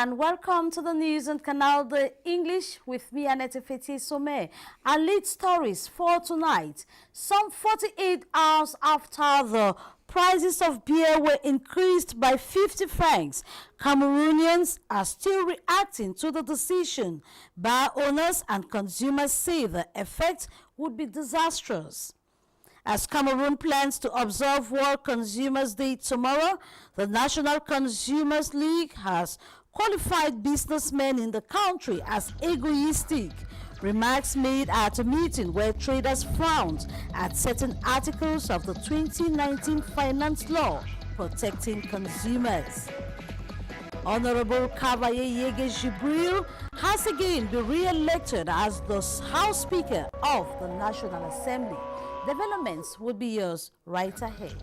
and welcome to the news on Canal de English with me, Annette Feti Somé. Our lead stories for tonight. Some 48 hours after the prices of beer were increased by 50 francs, Cameroonians are still reacting to the decision. Bar owners and consumers say the effect would be disastrous. As Cameroon plans to observe World Consumers Day tomorrow, the National Consumers League has qualified businessmen in the country as egoistic. Remarks made at a meeting where traders frowned at certain articles of the 2019 finance law protecting consumers. Honorable Kavaye Yege Jibril has again been re-elected as the House Speaker of the National Assembly. Developments will be yours right ahead.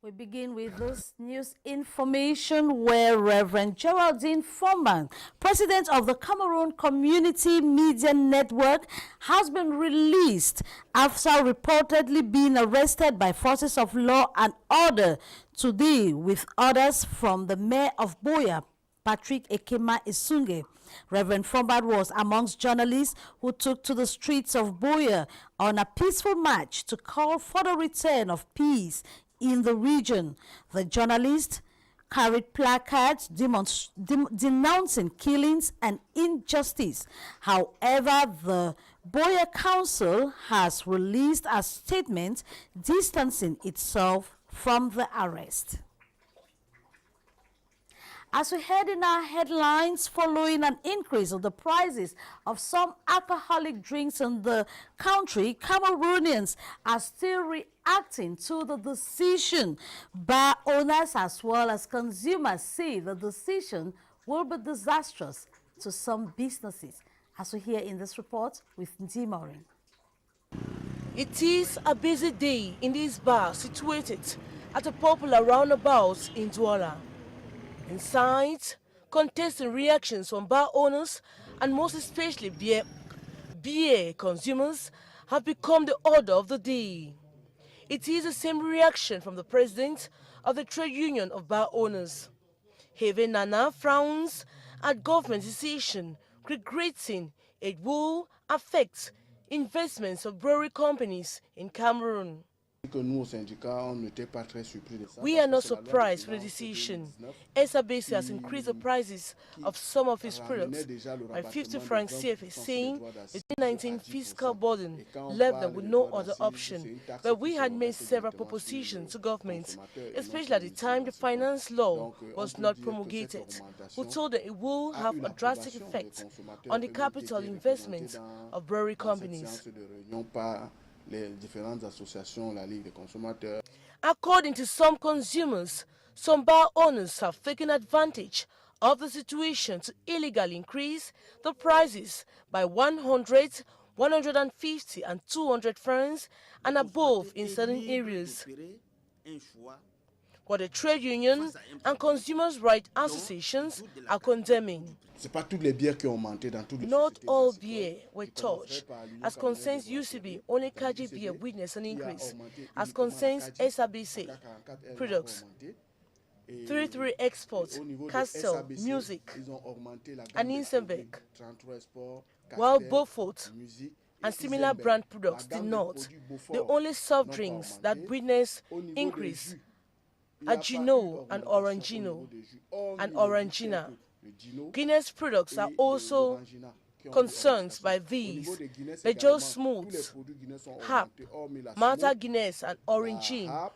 We begin with this news information where Reverend Geraldine Foreman, president of the Cameroon Community Media Network, has been released after reportedly being arrested by forces of law and order today with orders from the mayor of Buea, Patrick Ekema Isunge. Reverend Foreman was amongst journalists who took to the streets of Buea on a peaceful march to call for the return of peace in the region. The journalist carried placards denouncing killings and injustice. However, the Buea Council has released a statement distancing itself from the arrest. As we heard in our headlines, following an increase of the prices of some alcoholic drinks in the country, Cameroonians are still reacting to the decision. Bar owners as well as consumers say the decision will be disastrous to some businesses. As we hear in this report with Ndi Morin. It is a busy day in this bar situated at a popular roundabout in Douala. Inside, contesting reactions from bar owners and most especially beer consumers have become the order of the day. It is the same reaction from the president of the trade union of bar owners. Heve Nana frowns at government decision, regretting it will affect investments of brewery companies in Cameroon. We are not surprised with the decision. SABC has increased the prices of some of its products by 50 francs CFA, saying the 2019 fiscal burden left them with no other option. But we had made several propositions to government, especially at the time the finance law was not promulgated, who told them it will have a drastic effect on the capital investments of brewery companies. According to some consumers, some bar owners have taken advantage of the situation to illegally increase the prices by 100, 150 and 200 francs and above in certain areas. What the trade union and consumers' rights associations are condemning. Not all beer were touched. As concerns UCB, only Kaji beer witnessed an increase. As concerns SABC products, 33 Exports, Castel, Music, and Insenbeck, while Beaufort and similar brand products did not. The only soft drinks that witnessed increase are Gino and Orangino and Orangina. Guinness products are also concerned by these. The Joe Smooths, Hap, Malta Guinness and Orangine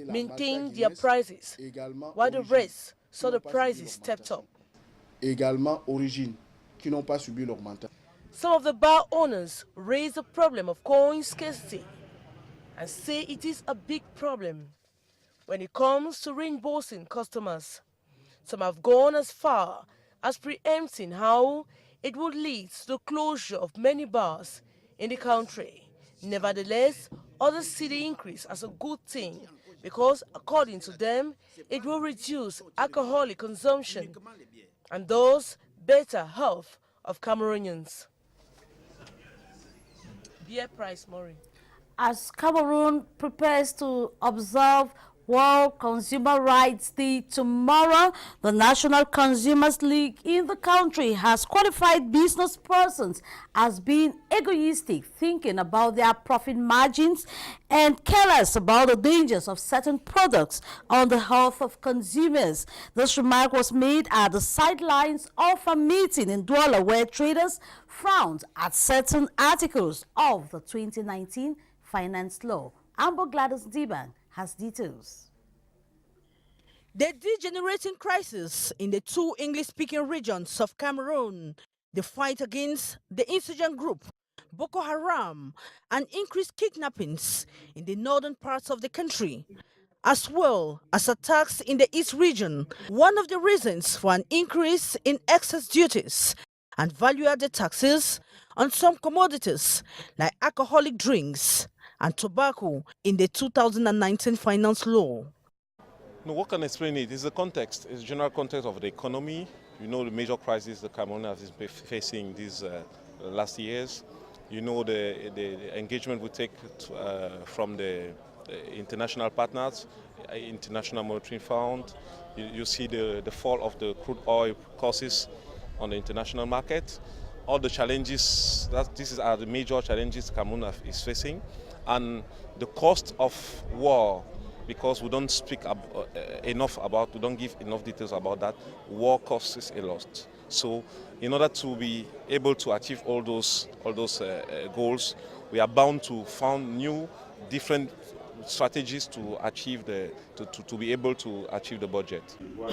maintained their prices, while the rest saw the prices stepped up. Some of the bar owners raise the problem of coin scarcity and say it is a big problem when it comes to reimbursing customers. Some have gone as far as preempting how it would lead to the closure of many bars in the country. Nevertheless, others see the increase as a good thing because, according to them, it will reduce alcoholic consumption and thus better health of Cameroonians. Beer price, Maureen. As Cameroon prepares to observe World Consumer Rights Day tomorrow, the National Consumers League in the country has qualified business persons as being egoistic, thinking about their profit margins and careless about the dangers of certain products on the health of consumers. This remark was made at the sidelines of a meeting in Douala where traders frowned at certain articles of the 2019 finance law. Amber Gladys Diban has details. The degenerating crisis in the two English-speaking regions of Cameroon, the fight against the insurgent group Boko Haram, and increased kidnappings in the northern parts of the country, as well as attacks in the East region, one of the reasons for an increase in excess duties and value-added taxes on some commodities like alcoholic drinks and tobacco in the 2019 finance law. No, what can explain it is the context, it's the general context of the economy. You know the major crisis the Cameroon has been facing these last years. You know the engagement we take from the international partners, International Monetary Fund. You see the fall of the crude oil courses on the international market. All the challenges, these are the major challenges Cameroon is facing. And the cost of war, because we don't speak enough about, we don't give enough details about that, war costs a lot. So in order to be able to achieve all those goals, we are bound to find new, different strategies to achieve to be able to achieve the budget.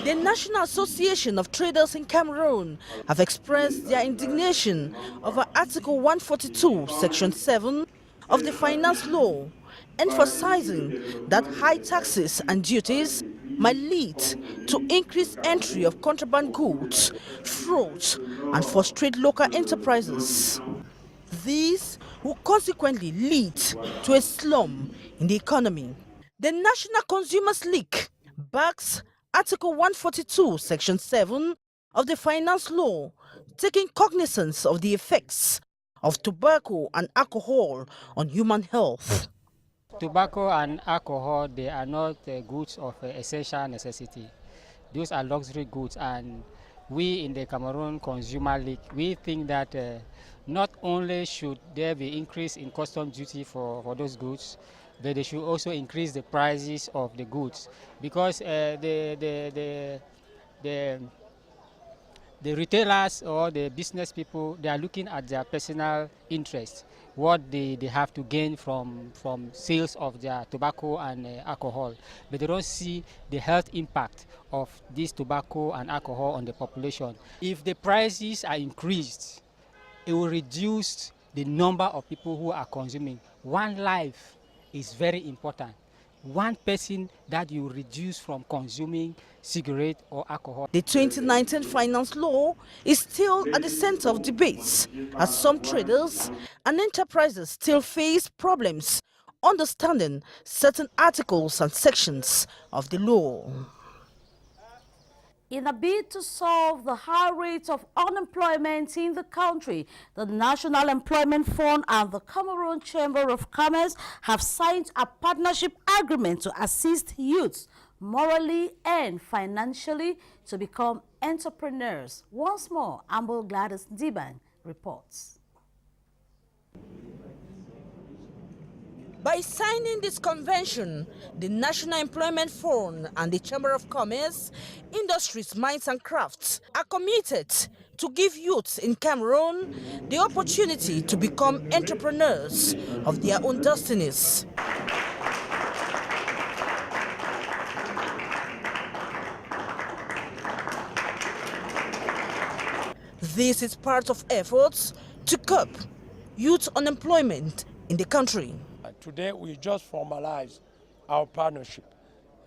The National Association of Traders in Cameroon have expressed their indignation over Article 142, Section 7 of the Finance Law, emphasizing that high taxes and duties might lead to increased entry of contraband goods, fraud, and frustrate local enterprises. These will consequently lead to a slump in the economy. The National Consumers League backs Article 142, Section 7 of the Finance Law, taking cognizance of the effects of tobacco and alcohol on human health. Tobacco and alcohol, they are not goods of essential necessity. Those are luxury goods, and we in the Cameroon Consumer League, we think that not only should there be increase in custom duty for those goods, but they should also increase the prices of the goods, because the retailers or the business people, they are looking at their personal interest, what they have to gain from sales of their tobacco and alcohol, but they don't see the health impact of this tobacco and alcohol on the population. If the prices are increased, it will reduce the number of people who are consuming. One life is very important. One person that you reduce from consuming cigarette or alcohol. The 2019 finance law is still at the center of debates, as some traders and enterprises still face problems understanding certain articles and sections of the law. In a bid to solve the high rate of unemployment in the country, the National Employment Fund and the Cameroon Chamber of Commerce have signed a partnership agreement to assist youths morally and financially to become entrepreneurs. Once more, Amber Gladys Diban reports. By signing this convention, the National Employment Fund and the Chamber of Commerce, Industries, Mines and Crafts are committed to give youths in Cameroon the opportunity to become entrepreneurs of their own destinies. This is part of efforts to curb youth unemployment in the country. Today we just formalized our partnership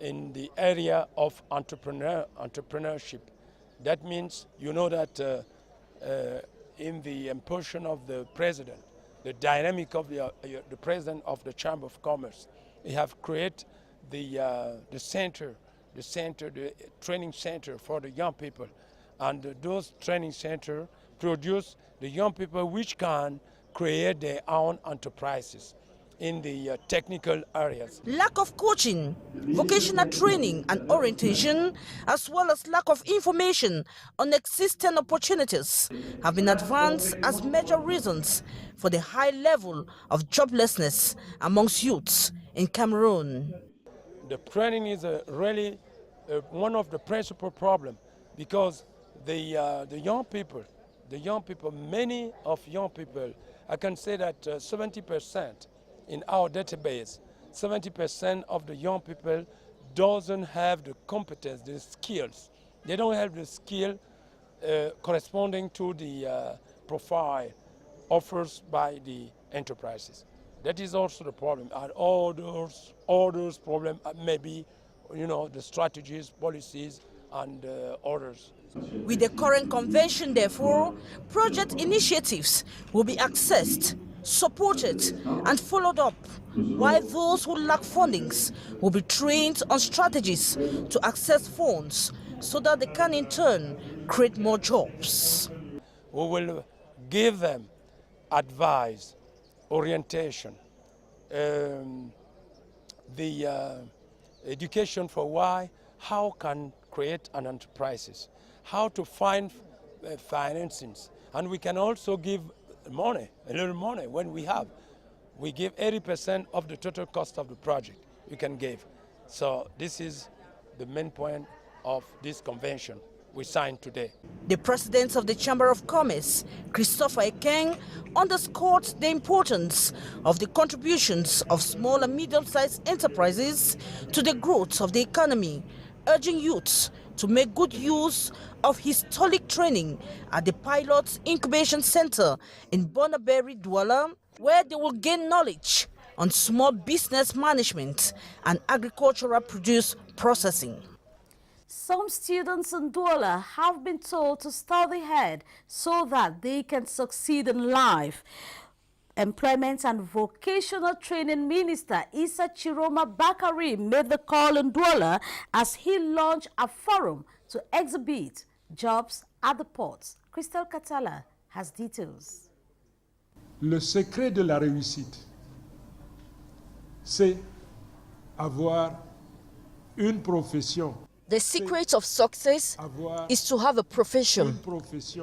in the area of entrepreneurship. That means, you know, that in the impulsion of the president, the dynamic of the president of the Chamber of Commerce, we have created the training center for the young people, and those training centers produce the young people which can create their own enterprises. in the technical areas. Lack of coaching, vocational training and orientation, as well as lack of information on existing opportunities have been advanced as major reasons for the high level of joblessness amongst youths in Cameroon. The training is really one of the principal problems, because the young people, many of young people, I can say that 70% in our database, 70% of the young people doesn't have the competence, the skills. They don't have the skill corresponding to the profile offers by the enterprises. That is also the problem. And all those problems maybe, the strategies, policies, and orders. With the current convention, therefore, project initiatives will be accessed, supported, and followed up, while those who lack fundings will be trained on strategies to access funds so that they can in turn create more jobs. We will give them advice, orientation, the education for how can create an enterprises, how to find financings, and we can also give money, a little money when we have. We give 80% of the total cost of the project we can give. So this is the main point of this convention we signed today. The president of the Chamber of Commerce, Christopher Ekeng, underscored the importance of the contributions of small and medium-sized enterprises to the growth of the economy, urging youths to make good use of historic training at the Pilot Incubation Center in Bonaberi, Douala, where they will gain knowledge on small business management and agricultural produce processing. Some students in Douala have been told to study hard so that they can succeed in life. Employment and Vocational Training Minister Issa Chiroma Bakari made the call in Douala as he launched a forum to exhibit jobs at the ports. Christelle Katala has details. Le secret de la réussite, c'est avoir une profession. The secret of success is to have a profession,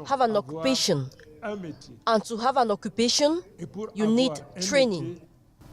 have an occupation. And to have an occupation, you need training.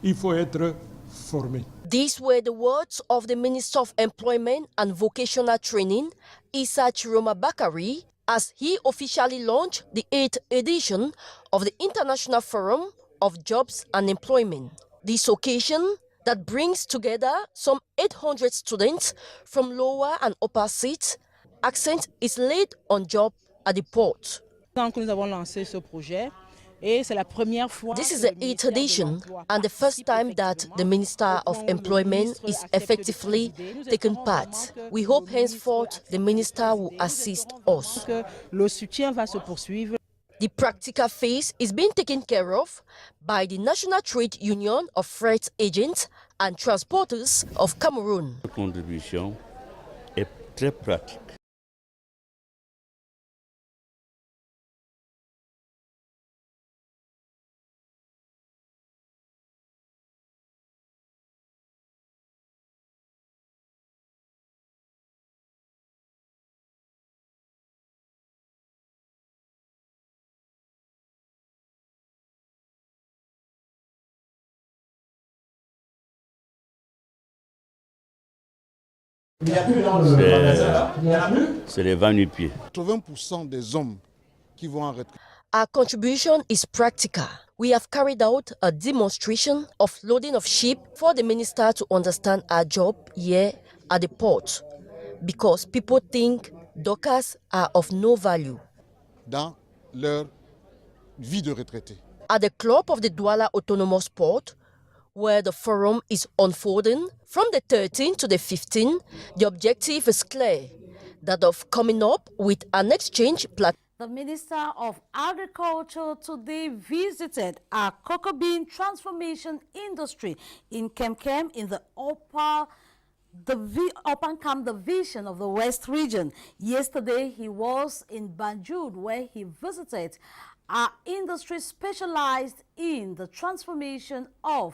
Il faut être formé. These were the words of the Minister of Employment and Vocational Training, Issa Chiroma Bakari, as he officially launched the 8th edition of the International Forum of Jobs and Employment. This occasion that brings together some 800 students from lower and upper seats, accent is laid on job at the port. Quand nous avons lancé ce projet, et c'est la première fois. This is the 8th edition and the first time that the Minister of Employment is effectively taking part. We hope henceforth the Minister will assist us. Le soutien va se poursuivre. The practical phase is being taken care of by the National Trade Union of Freight Agents and Transporters of Cameroon. La contribution est très pratique. C'est les 20 nu-pieds. 80% des hommes qui vont en retraite. Our contribution is practical. We have carried out a demonstration of loading of ship for the minister to understand our job here at the port, because people think dockers are of no value. Dans leur vie de retraité. At the club of the Douala Autonomous Port, where the forum is unfolding from the 13th to the 15th, the objective is clear, that of coming up with an exchange platform. The Minister of Agriculture today visited a cocoa bean transformation industry in Kemkem in the Upper Camp Division of the West Region. Yesterday, he was in Banjul, where he visited our industry specialized in the transformation of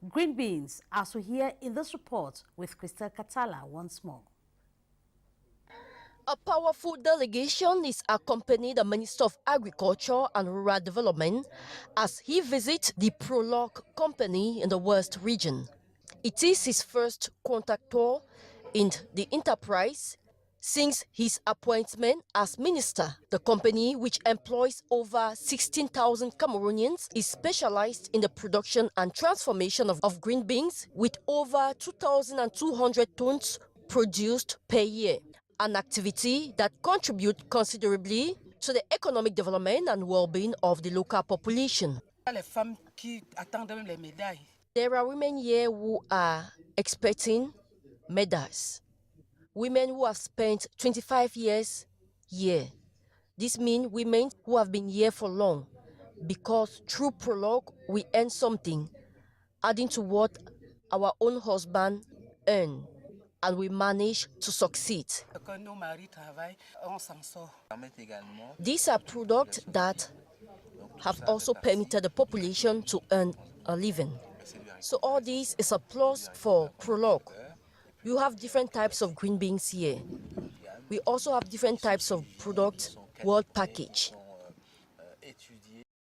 green beans, as we hear in this report with Crystal Katala once more. A powerful delegation is accompanying the Minister of Agriculture and Rural Development as he visits the Prologue company in the West region. It is his first contact tour in the enterprise since his appointment as minister. The company, which employs over 16,000 Cameroonians, is specialized in the production and transformation of green beans with over 2,200 tons produced per year, an activity that contributes considerably to the economic development and well-being of the local population. There are women here who are expecting medals. Women who have spent 25 years here. This means women who have been here for long, because through Prologue we earn something, adding to what our own husband earn, and we manage to succeed. These are products that have also permitted the population to earn a living. So all this is a plus for Prologue. You have different types of green beans here. We also have different types of products, world package.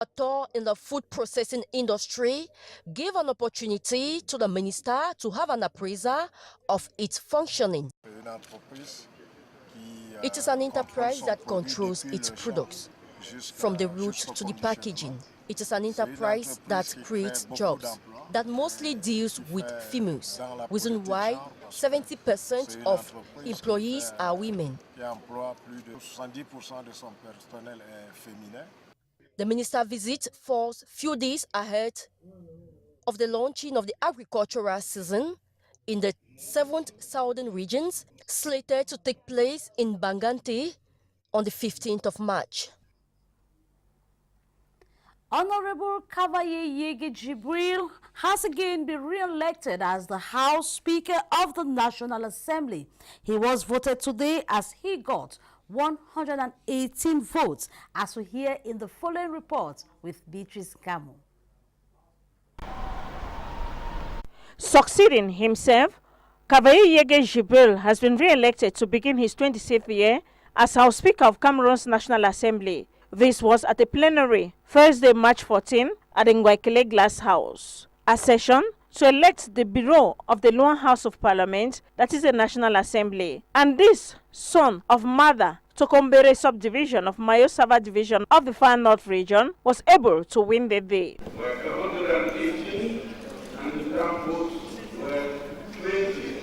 A tour in the food processing industry gave an opportunity to the minister to have an appraiser of its functioning. It is an enterprise that controls its products, from the root to the packaging. It is an enterprise that creates jobs, that mostly deals with females, reason why 70% of employees are women. The minister visit falls few days ahead of the launching of the agricultural season in the 7th Southern Regions, slated to take place in Bangante on the 15th of March. Honorable Kavaye Yege Jibril has again been re-elected as the House Speaker of the National Assembly. He was voted today as he got 118 votes, as we hear in the following report with Beatrice Gamo. Succeeding himself, Kavaye Yege Jibril has been re-elected to begin his 26th year as House Speaker of Cameroon's National Assembly. This was at a plenary Thursday, March 14 at the Ngwaikele Glass House, a session to elect the Bureau of the Lower House of Parliament, that is the National Assembly. And this son of Mother Tokombere subdivision of Mayo Sava division of the Far North region was able to win the day. 118 and the ground votes were 20.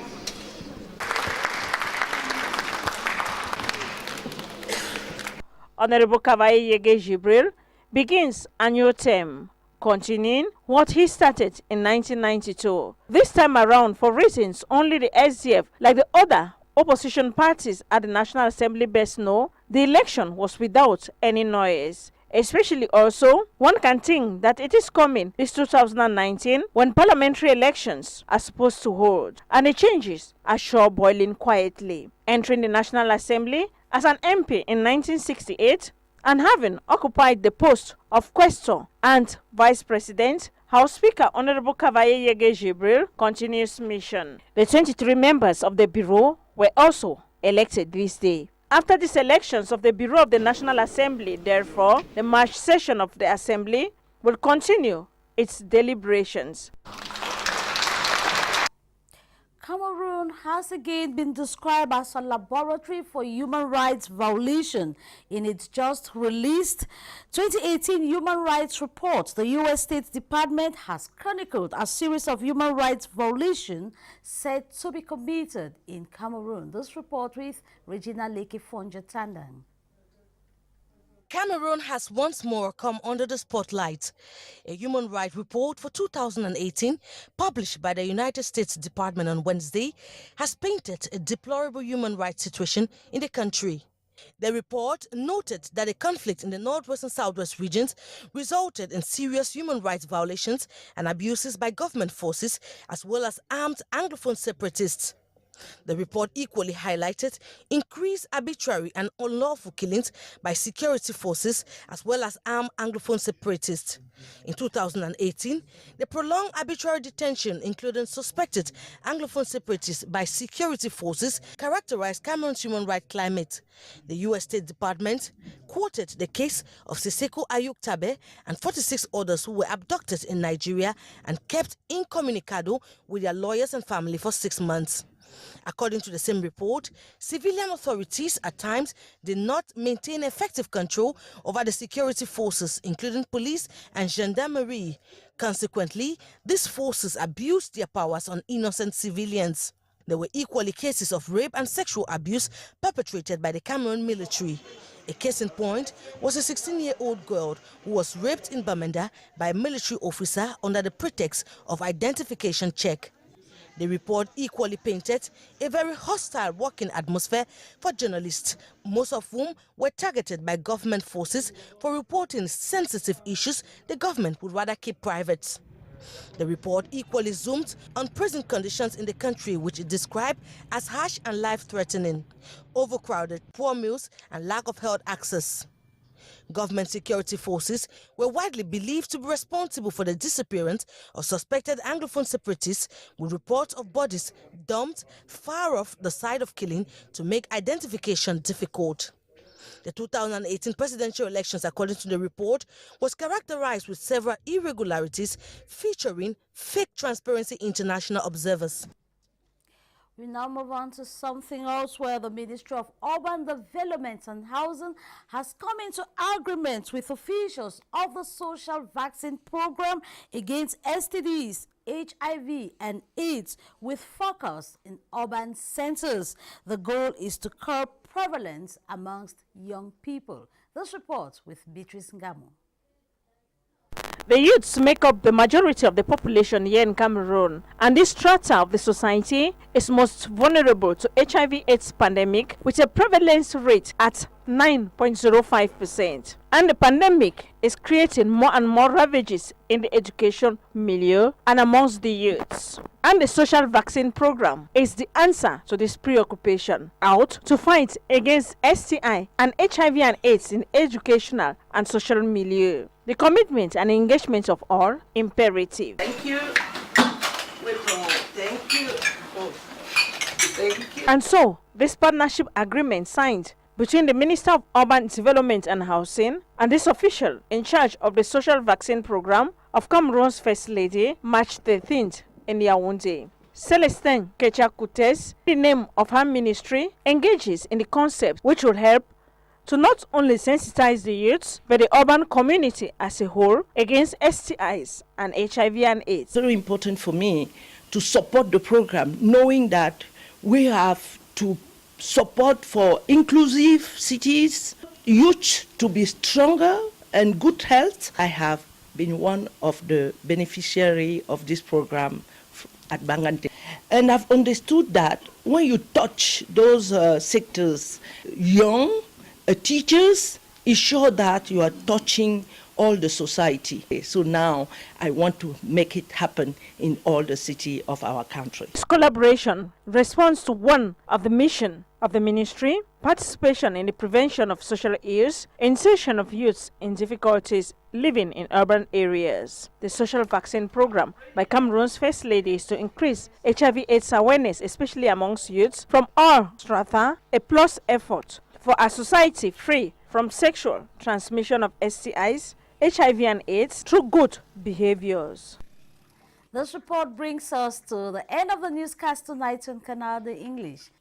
Honorable Kavaye Yege Jibril begins a new term, continuing what he started in 1992. This time around, for reasons only the SDF, like the other opposition parties at the National Assembly best know, the election was without any noise. Especially also, one can think that it is coming this 2019 when parliamentary elections are supposed to hold, and the changes are sure boiling quietly. Entering the National Assembly as an MP in 1968 and having occupied the post of Questor and Vice President, House Speaker Honorable Kavaye Yege Jibril continues mission. The 23 members of the Bureau were also elected this day. After these elections of the Bureau of the National Assembly, therefore, the March session of the Assembly will continue its deliberations. Cameroon has again been described as a laboratory for human rights violation in its just released 2018 Human Rights Report. The U.S. State Department has chronicled a series of human rights violations said to be committed in Cameroon. This report with Regina Leke Fonja Tandang. Cameroon has once more come under the spotlight. A human rights report for 2018, published by the United States Department on Wednesday, has painted a deplorable human rights situation in the country. The report noted that the conflict in the northwest and southwest regions resulted in serious human rights violations and abuses by government forces, as well as armed Anglophone separatists. The report equally highlighted increased arbitrary and unlawful killings by security forces as well as armed Anglophone separatists. In 2018, the prolonged arbitrary detention, including suspected Anglophone separatists by security forces, characterized Cameroon's human rights climate. The U.S. State Department quoted the case of Siseko Ayuk Tabe and 46 others who were abducted in Nigeria and kept incommunicado with their lawyers and family for 6 months. According to the same report, civilian authorities at times did not maintain effective control over the security forces, including police and gendarmerie. Consequently, these forces abused their powers on innocent civilians. There were equally cases of rape and sexual abuse perpetrated by the Cameroon military. A case in point was a 16-year-old girl who was raped in Bamenda by a military officer under the pretext of identification check. The report equally painted a very hostile working atmosphere for journalists, most of whom were targeted by government forces for reporting sensitive issues the government would rather keep private. The report equally zoomed on prison conditions in the country, which it described as harsh and life-threatening, overcrowded, poor meals, and lack of health access. Government security forces were widely believed to be responsible for the disappearance of suspected Anglophone separatists, with reports of bodies dumped far off the site of killing to make identification difficult. The 2018 presidential elections, according to the report, was characterized with several irregularities featuring fake Transparency International observers. We now move on to something else where the Ministry of Urban Development and Housing has come into agreement with officials of the social vaccine program against STDs, HIV and AIDS with focus in urban centers. The goal is to curb prevalence amongst young people. This report with Beatrice Ngamo. The youths make up the majority of the population here in Cameroon, and this strata of the society is most vulnerable to HIV/AIDS pandemic with a prevalence rate at 9.05%. And the pandemic is creating more and more ravages in the education milieu and amongst the youths. And the social vaccine program is the answer to this preoccupation, out to fight against STI and HIV and AIDS in educational and social milieu. The commitment and engagement of all imperative. Thank you. Thank you. Thank you. And so, this partnership agreement signed between the Minister of Urban Development and Housing and this official in charge of the social vaccine program of Cameroon's First Lady, March 13th in Yaoundé. Celestine Kecha-Koutes, the name of her ministry, engages in the concept which will help to not only sensitize the youths, but the urban community as a whole against STIs and HIV and AIDS. It's very important for me to support the program, knowing that we have to support for inclusive cities, youth to be stronger and good health. I have been one of the beneficiaries of this program at Bangante. And I've understood that when you touch those sectors, young, teachers, is sure that you are touching all the society. So now I want to make it happen in all the city of our country. This collaboration responds to one of the mission of the ministry, participation in the prevention of social ills, insertion of youths in difficulties living in urban areas. The social vaccine program by Cameroon's First Lady is to increase HIV/AIDS awareness, especially amongst youths from all strata, a plus effort for a society free from sexual transmission of STIs, HIV and AIDS through good behaviors. This report brings us to the end of the newscast tonight on Canal de English.